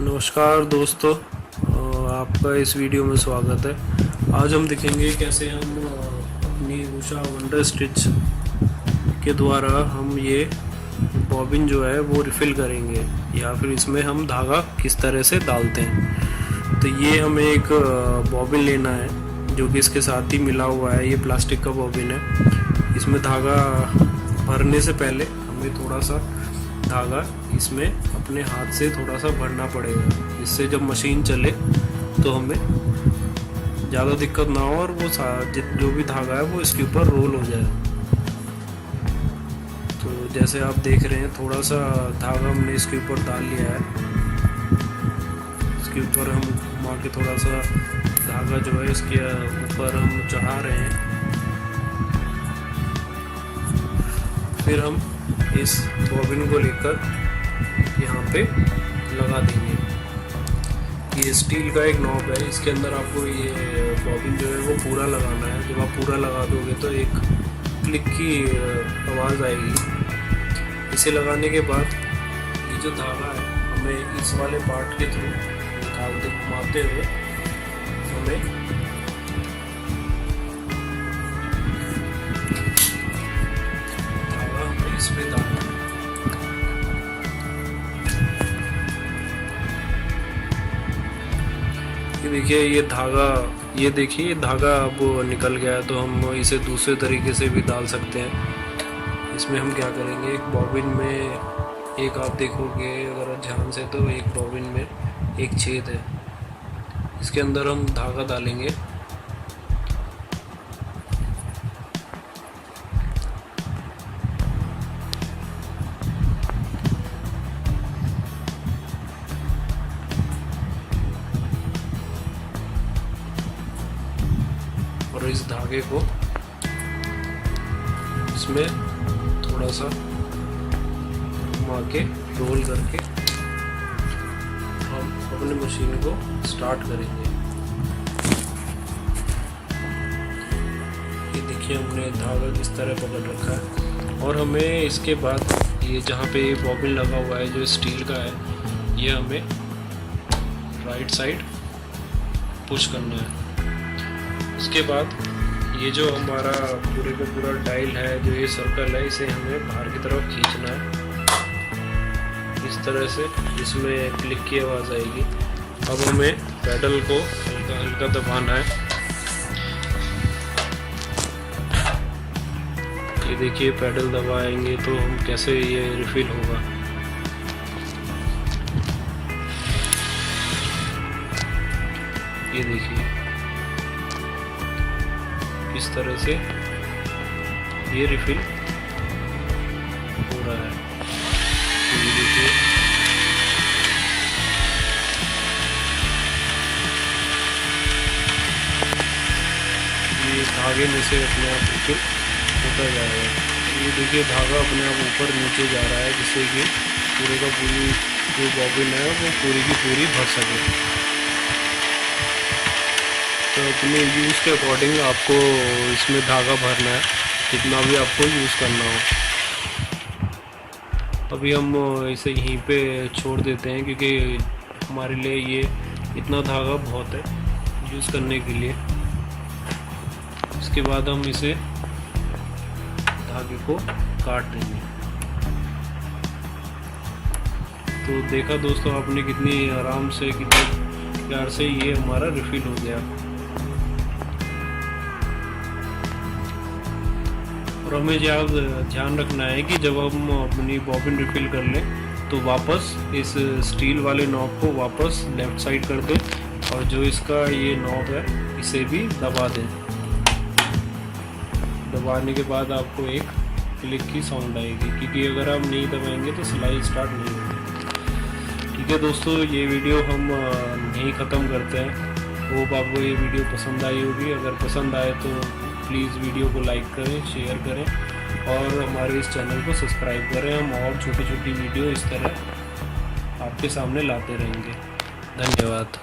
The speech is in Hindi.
नमस्कार दोस्तों, आपका इस वीडियो में स्वागत है। आज हम दिखेंगे कैसे हम अपनी उषा वंडर स्टिच के द्वारा हम ये बॉबिन जो है वो रिफ़िल करेंगे या फिर इसमें हम धागा किस तरह से डालते हैं। तो ये हमें एक बॉबिन लेना है जो कि इसके साथ ही मिला हुआ है। ये प्लास्टिक का बॉबिन है। इसमें धागा भरने से पहले हमें थोड़ा सा धागा इसमें अपने हाथ से थोड़ा सा भरना पड़ेगा, इससे जब मशीन चले तो हमें ज़्यादा दिक्कत ना हो और वो जो भी धागा है वो इसके ऊपर रोल हो जाए। तो जैसे आप देख रहे हैं थोड़ा सा धागा हमने इसके ऊपर डाल लिया है। इसके ऊपर हम घुमा के थोड़ा सा धागा जो है इसके ऊपर हम चढ़ा रहे हैं। फिर हम इस बॉबिन को लेकर यहाँ पे लगा देंगे। ये स्टील का एक नॉब है, इसके अंदर आपको ये बॉबिन जो है वो पूरा लगाना है। जब आप पूरा लगा दोगे तो एक क्लिक की आवाज़ आएगी। इसे लगाने के बाद ये जो धागा है हमें इस वाले पार्ट के थ्रू घुमाते हुए हमें इस पे डालना है। ये देखिए ये देखिए ये धागा अब निकल गया है। तो हम इसे दूसरे तरीके से भी डाल सकते हैं। इसमें हम क्या करेंगे, एक बॉबिन में एक आप देखोगे अगर ध्यान से तो एक बॉबिन में एक छेद है, इसके अंदर हम धागा डालेंगे। और इस धागे को इसमें थोड़ा सा घुमा के रोल करके हम अपने मशीन को स्टार्ट करेंगे। ये देखिए हमने धागा किस तरह पकड़ रखा है। और हमें इसके बाद ये जहाँ पे ये बॉबिन लगा हुआ है जो स्टील का है, ये हमें राइट साइड पुश करना है। उसके बाद ये जो हमारा पूरे का पूरा डायल है, जो ये सर्कल है, इसे हमें बाहर की तरफ खींचना है इस तरह से, जिसमें क्लिक की आवाज़ आएगी। अब हमें पैडल को हल्का हल्का दबाना है। ये देखिए पैडल दबाएंगे तो हम कैसे ये रिफिल होगा। ये देखिए इस तरह से ये रिफिल हो रहा है। ये देखिए ये धागे में से अपने आप रिफिल होता जा रहा है। ये देखिए धागा अपने आप ऊपर नीचे जा रहा है, जिससे कि पूरे का पूरी जो बॉबिन है वो पूरी की पूरी भर सके। तो अपने यूज़ के अकॉर्डिंग आपको इसमें धागा भरना है, जितना भी आपको यूज़ करना हो। अभी हम इसे यहीं पे छोड़ देते हैं क्योंकि हमारे लिए ये इतना धागा बहुत है यूज़ करने के लिए। इसके बाद हम इसे धागे को काट देंगे। तो देखा दोस्तों आपने कितनी आराम से कितने प्यार से ये हमारा रिफिल हो गया। और हमें ध्यान रखना है कि जब हम अपनी बॉबिन रिफिल कर लें तो वापस इस स्टील वाले नॉब को वापस लेफ़्ट साइड कर दें और जो इसका ये नॉब है इसे भी दबा दें। दबाने के बाद आपको एक क्लिक की साउंड आएगी, क्योंकि अगर आप नहीं दबाएंगे तो सिलाई स्टार्ट नहीं होगी। ठीक है दोस्तों, ये वीडियो हम यहीं ख़त्म करते हैं। होप आपको ये वीडियो पसंद आई होगी। अगर पसंद आए तो प्लीज़ वीडियो को लाइक करें, शेयर करें और हमारे इस चैनल को सब्सक्राइब करें। हम और छोटी छोटी वीडियो इस तरह आपके सामने लाते रहेंगे। धन्यवाद।